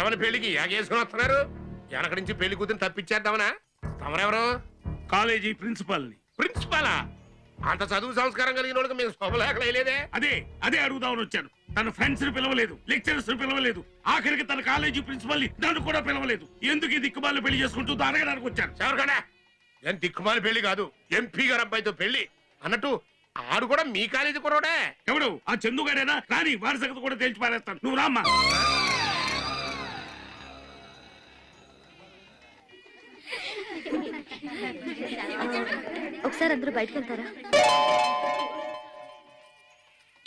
ఏమని పెళ్లికి యాగేసుకుని వస్తున్నారు? వెనక నుంచి పెళ్లి కూతురు తప్పించేద్దామనా? తమరెవరు? కాలేజీ ప్రిన్సిపాల్ని. ప్రిన్సిపాలా? అంత చదువు సంస్కారం కలిగిన వాళ్ళకి మేము శుభలేఖలేదే. అదే అడుగుదామని వచ్చాను. తన ఫ్రెండ్స్ ని పిలవలేదు, లెక్చరర్స్ ని పిలవలేదు, ఆఖరికి తన కాలేజీ ప్రిన్సిపల్ ని నన్ను కూడా పిలవలేదు. ఎందుకు ఈ దిక్కుమాలను పెళ్లి చేసుకుంటుందో అడగడానికి వచ్చాను. ఎవరికన్నా ఏం దిక్కుమాలి పెళ్లి కాదు, ఎంపీ గారు అబ్బాయితో పెళ్లి అన్నట్టు. ఆడు కూడా మీ కాలేజీ కుర్రోడే. ఎవడు? ఆ చందుగాడేనా? కానీ వారి సంగతి కూడా తేల్చి పారేస్తాను. నువ్వు రామ్మా. ఒకసారి అందరూ బయటకు వెళ్తారా?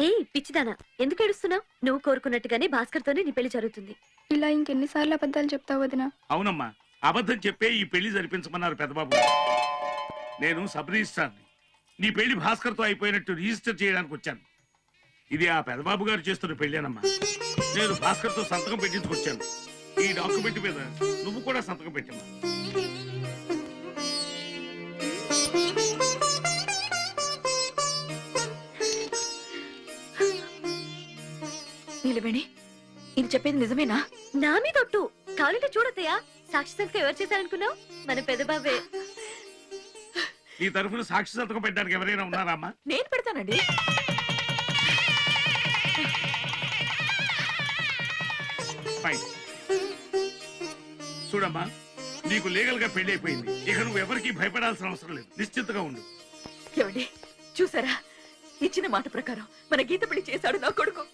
ఏ పిచ్చిదానా, ఎందుకు ఏడుస్తున్నావు? నువ్వు కోరుకున్నట్టుగానే భాస్కర్ తోనే నీ పెళ్లి జరుగుతుంది. ఇలా ఇంకెన్నిసార్లు అబద్ధాలు చెప్తావు వదినా? అవునమ్మా, అబద్ధం చెప్పే ఈ పెళ్లి జరిపించమన్నారు పెద్దబాబు. నేను సబ్ రిజిస్ట్రార్ని. నీ పెళ్లి భాస్కర్ తో అయిపోయినట్టు రిజిస్టర్ చేయడానికి వచ్చాను. ఇది ఆ పెద్దబాబు గారు చేస్తున్న పెళ్లేనమ్మా. నేను భాస్కర్ తో సంతకం పెట్టించుకొచ్చాను. ఈ డాక్యుమెంట్ మీద నువ్వు కూడా సంతకం పెట్టమ్మా. నీలవేణి, ఇది చెప్పేది నిజమేనా? నా మీద ఒట్టు. కావాలంటే చూడొద్దయా, సాక్షి సంతకం ఎవరు చేశారనుకున్నావు? మన పెద్దబాబే. ఈ తరఫున సాక్షి సంతకం పెట్టడానికి ఎవరైనా ఉన్నారా అమ్మా? నేను పెడతానండి. ఫైన్. చూడమ్మా, నీకు లీగల్ గా పెళ్లి అయిపోయింది. ఇక నువ్వు ఎవరికి భయపడాల్సిన అవసరం లేదు. నిశ్చింతగా ఉండు. ఏమండి, చూసారా? ఇచ్చిన మాట ప్రకారం మన గీత పెళ్లి చేశాడు నా కొడుకు.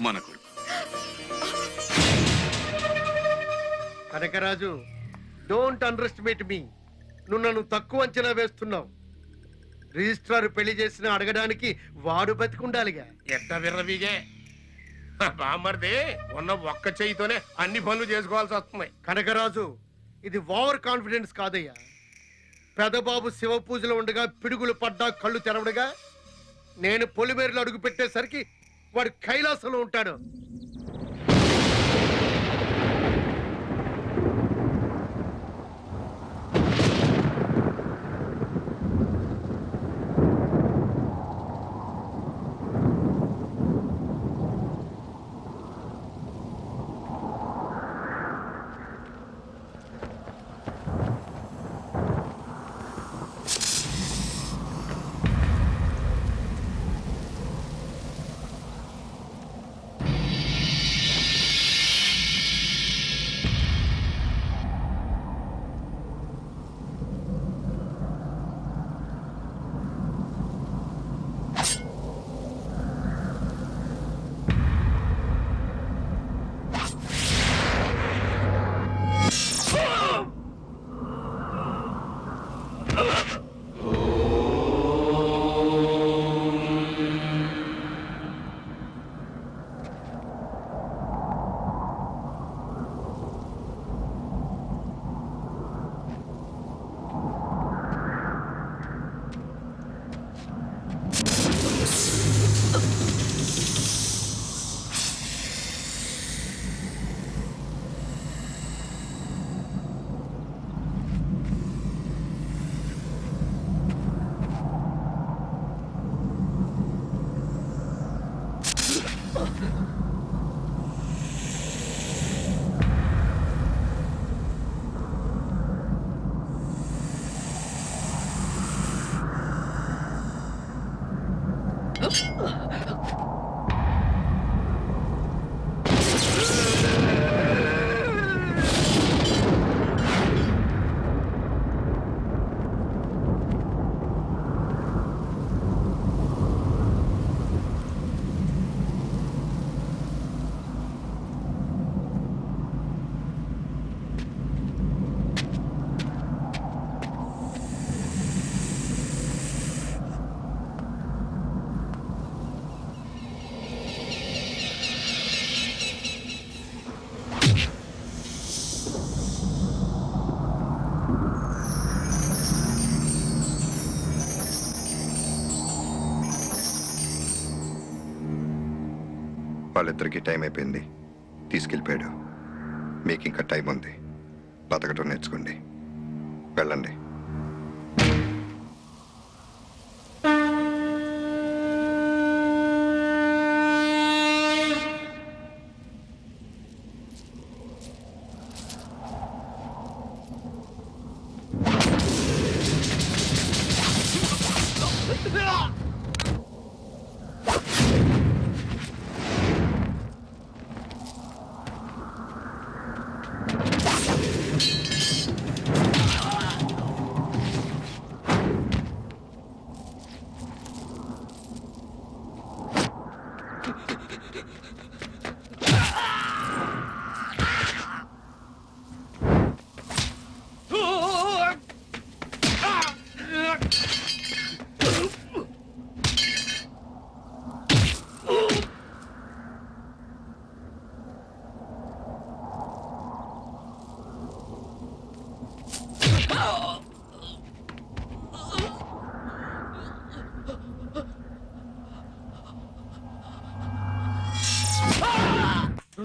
మన కొడుకు కనకరాజు, డోంట్ అండర్ ఎస్టిమేట్ మీ. నువ్వు నన్ను తక్కువ అంచనా వేస్తున్నావు. రిజిస్ట్రార్ పెళ్లి చేసిన అడగడానికి వాడు బతికుండాలిగా. ఎట్ట విర్రవీగే బామ్మర్ది, ఉన్న ఒక్క చెయ్యితోనే అన్ని పనులు చేసుకోవాల్సి వస్తున్నాయి. కనకరాజు, ఇది ఓవర్ కాన్ఫిడెన్స్ కాదయ్యా. పెదబాబు శివ పూజలో ఉండగా పిడుగులు పడ్డా కళ్ళు తెరవడుగా. నేను పొలిమేరులో అడుగు పెట్టేసరికి వాడు కైలాసంలో ఉంటాడు. వాళ్ళిద్దరికి టైం అయిపోయింది, తీసుకెళ్ళిపోయాడు. మీకు ఇంకా టైం ఉంది, బతకటం నేర్చుకోండి. వెళ్ళండి.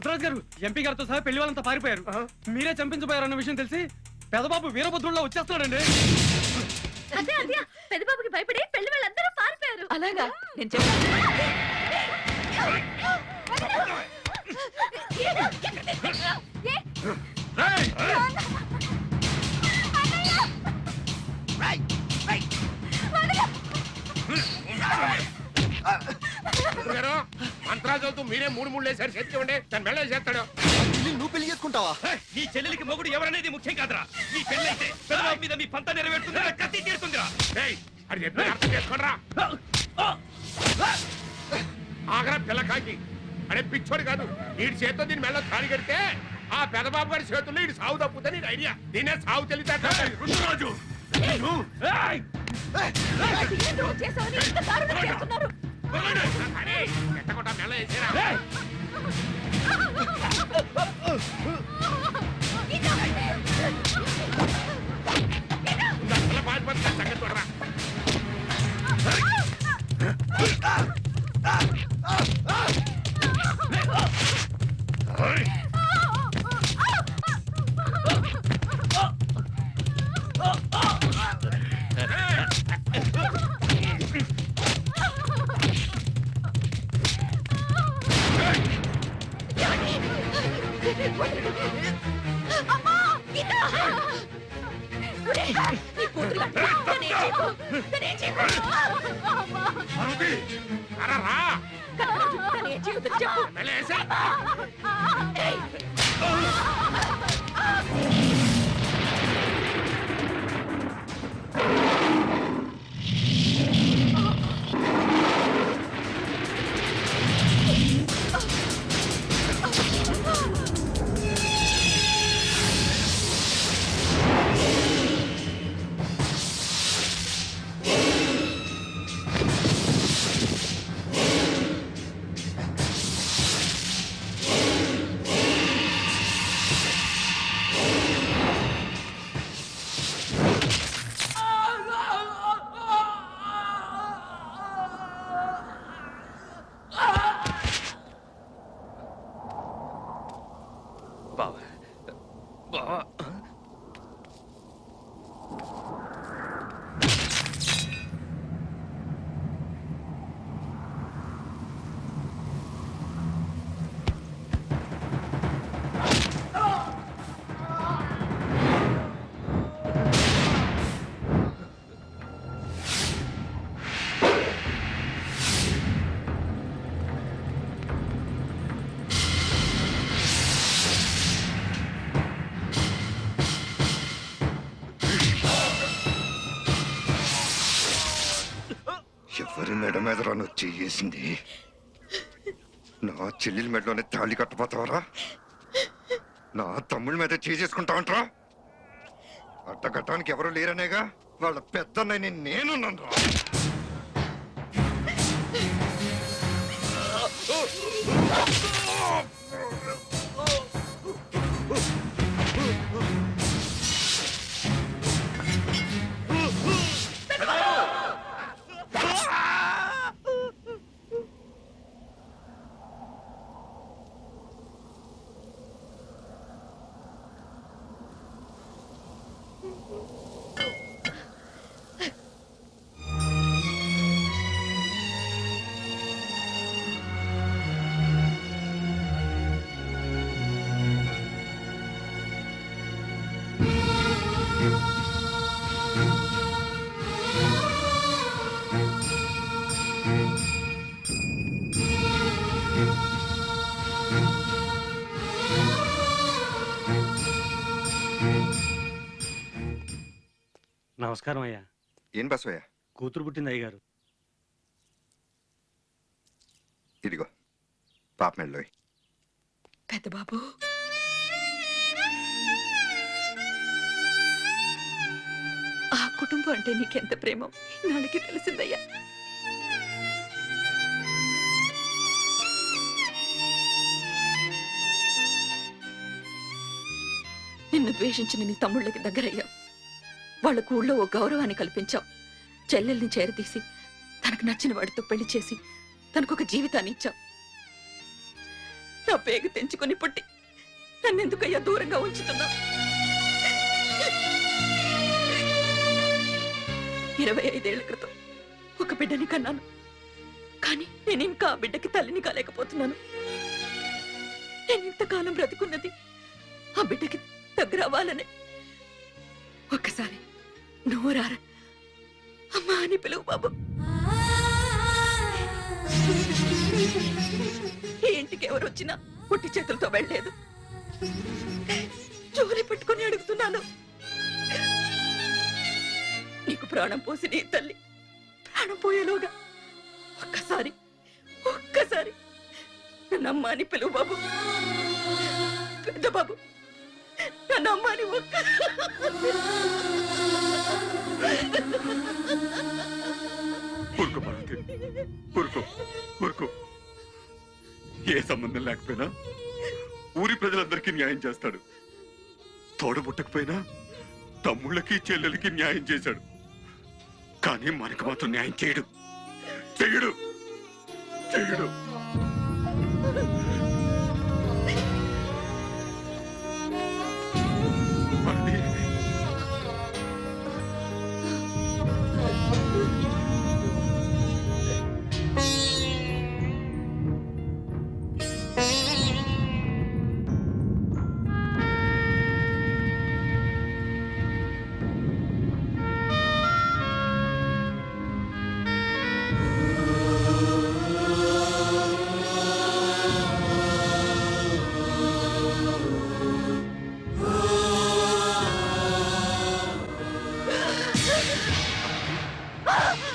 మంత్రాజ్ గారు ఎంపీ గారితో సహా పెళ్లి వాళ్ళంతా పారిపోయారు. మీరే చంపించబోయారు అన్న విషయం తెలిసి పెదబాబు వీరభద్రుల్లో వచ్చేస్తున్నాడండి. అదే అదే పెద్దబాబుకి భయపడి పెళ్లి వాళ్ళందరూ పారిపోయారు. అలాగా నేను చెప్పాను. మంత్రాలు చదువుతూ మీరే మూడు మూడు వేసారు చేతికి ఉండే దాన్ని మెల్ల చేస్తాడు. నువ్వు పెళ్లి చేసుకుంటావా? నీ చెల్లెలికి మొగుడు ఎవరనేది ముఖ్యం కాదురా. నీ పెళ్ళైతే పెదబాబు మీద మీ పంత నెరవేరుతుందిరా, కత్తి తీరుతుందిరా. అది చెప్పి అర్థం చేసుకోండిరా. ఆగరా పిల్లకాకి అడే పిచ్చోడు కాదు. వీడి చేతితో దీని మెల్ల తాడి కడితే ఆ పెదబాబు గారి చేతుల్లో ఇటు సాగు తప్పుతుంది ఐడియా. దీనే సాగు తెలియదు రుద్రరాజు చేసావని ఇంత దారుణం చేస్తున్నారు. ఎట్టకుండా మెల్ల వేసేరా. సంగతి చూడరా. చెప్పు. మెల్ల వేసే. ఎవరి మెడ మీద రాను చేసింది? నా చెల్లెల మెడలోనే తాళి కట్టపోతావరా? నా తమ్ముళ్ళ మీద చేసుకుంటావంటరా? అడ్డగట్టానికి ఎవరు లేరనేగా వాళ్ళ పెద్దన్నని నేనున్నాను రా. నమస్కారం అయ్యా. ఏం బసవయ్య? కూతురు పుట్టింది అయ్యగారు. ఇదిగో పాప మెళ్ళోయ్. పెద్ద బాబు, ఆ కుటుంబం అంటే నీకెంత ప్రేమో నాడికి తెలిసిందయ్యా. నిన్ను ద్వేషించిన నీ తమ్ముళ్ళకి దగ్గరయ్యావు. వాళ్ళకు ఊళ్ళో ఓ గౌరవాన్ని కల్పించావు. చెల్లెల్ని చేరదీసి తనకు నచ్చిన వాడితో పెళ్లి చేసి తనకొక జీవితాన్ని ఇచ్చావు. నా పేగు తెంచుకొని పుట్టి నన్నెందుకయ్యా దూరంగా ఉంచుతున్నా? 25 ఏళ్ల క్రితం ఒక బిడ్డని కన్నాను, కానీ నేను ఇంకా ఆ బిడ్డకి తల్లిని కాలేకపోతున్నాను. నేను ఇంతకాలం బ్రతికున్నది ఆ బిడ్డకి దగ్గరవ్వాలనే. ఒక్కసారి నోరారా అమ్మా అని పిలువు బాబు. ఈ ఇంటికి ఎవరు వచ్చినా పుట్టి చేతులతో వెళ్ళలేదు, జోలి పట్టుకొని అడుగుతున్నాను. నీకు ప్రాణం పోసి నీ తల్లి ప్రాణం పోయేలోగా ఒక్కసారి నన్ను అమ్మ అని పిలువు బాబు. పెద్ద బాబు, నన్ను అమ్మ అని ఊరుకో పార్వతి, ఊరుకో. ఏ సంబంధం లేకపోయినా ఊరి ప్రజలందరికీ న్యాయం చేస్తాడు. తోడబుట్టకపోయినా తమ్ముళ్ళకి చెల్లెలకి న్యాయం చేశాడు. కానీ మనకు మాత్రం న్యాయం చేయడు.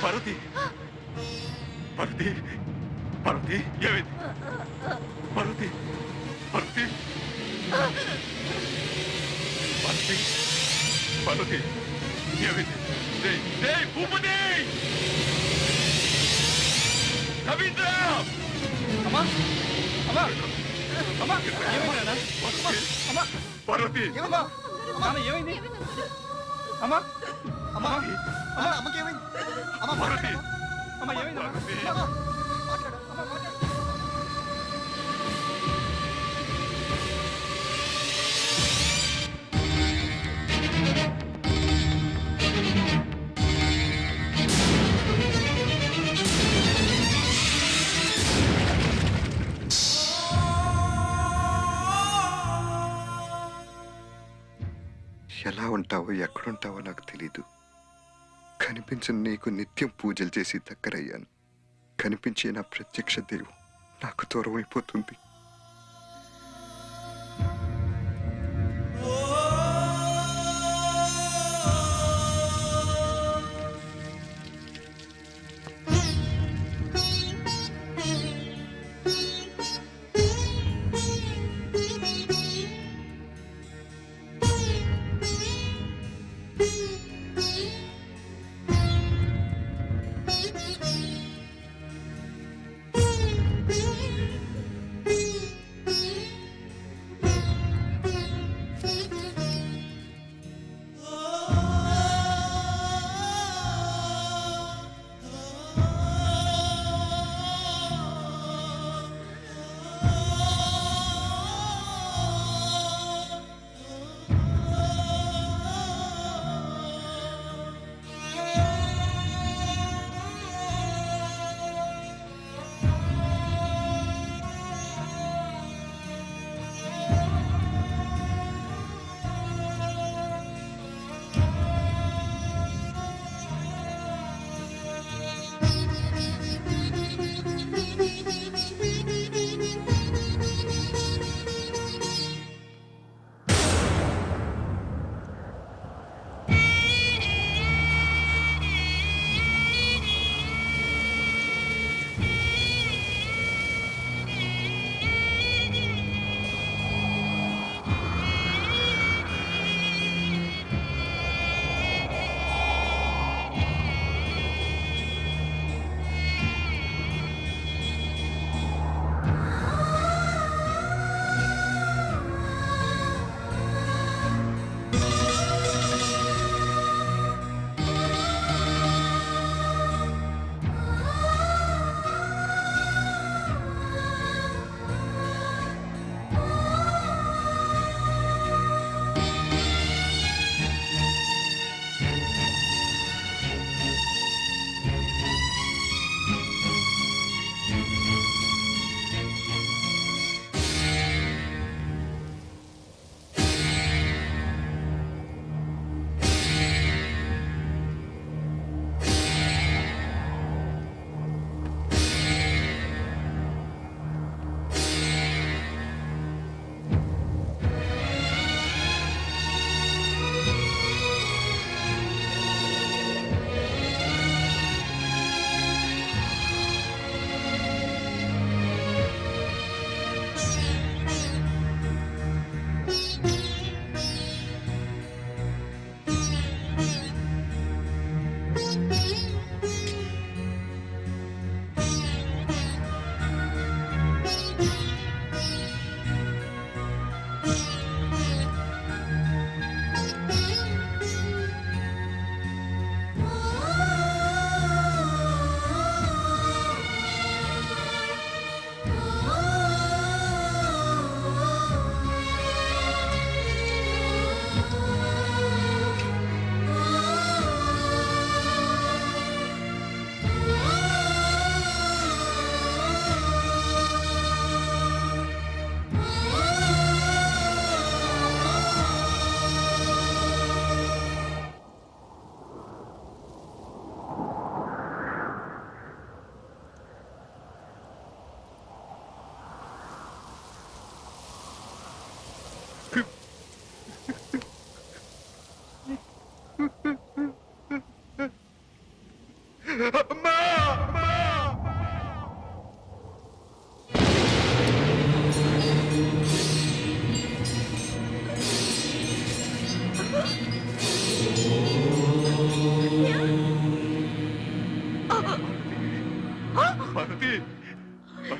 పార్వతి, పార్వతి, ఏమైంది? పార్వతి, ఏమైంది? భూపతి, రవీంద్ర, అమ్మా అమ్మా అమ్మా ఏమైందా? పార్వతి, ఏమైంది? అమ్మా అమ్మా అమ్మకేమైంది? పార్వతి, అమ్మా ఏమైంది? ఎలా ఉంటావో ఎక్కడుంటావో నాకు తెలీదు. కనిపించని నీకు నిత్యం పూజలు చేసి దగ్గరయ్యాను. కనిపించే నా ప్రత్యక్ష దేవుడు నాకు దూరం అయిపోతుంది.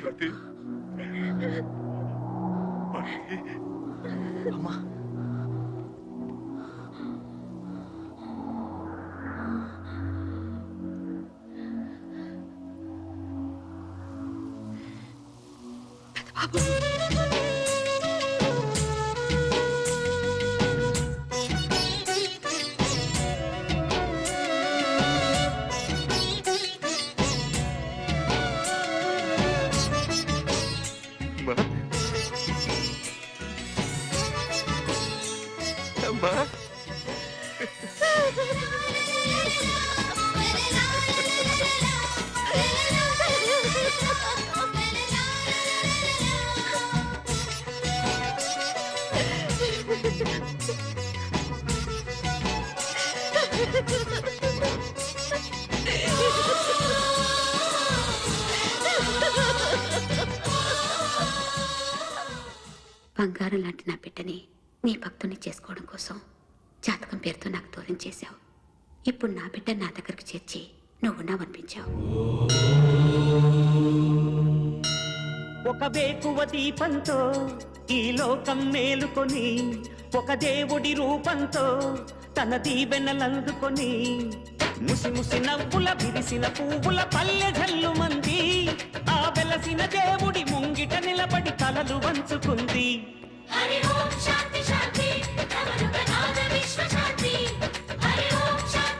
పార్వతి పార్వతి అమ్మా అమ్మా అమ్మా బంగారం లాంటి నా బిడ్డని నీ భక్తుని చేసుకోవడం కోసం జాతకం పేరుతో నాకు దూరం చేశావు. ఇప్పుడు నా బిడ్డ నా దగ్గరకు చేర్చి నువ్వు నావనిపించావు. ఒక వేకువ దీపంతో ఈ లోకం మేలుకొని ఒక దేవుడి రూపంతో తన దీవెనలందుకొని ముసి ముసి నవ్వుల విరిసిన పువ్వుల పల్లె జల్లు మంది ఆ వెలసిన దేవుడి ముంగిట నిలబడి తలలు వంచుకుంది. హరి ఓం శాంతి.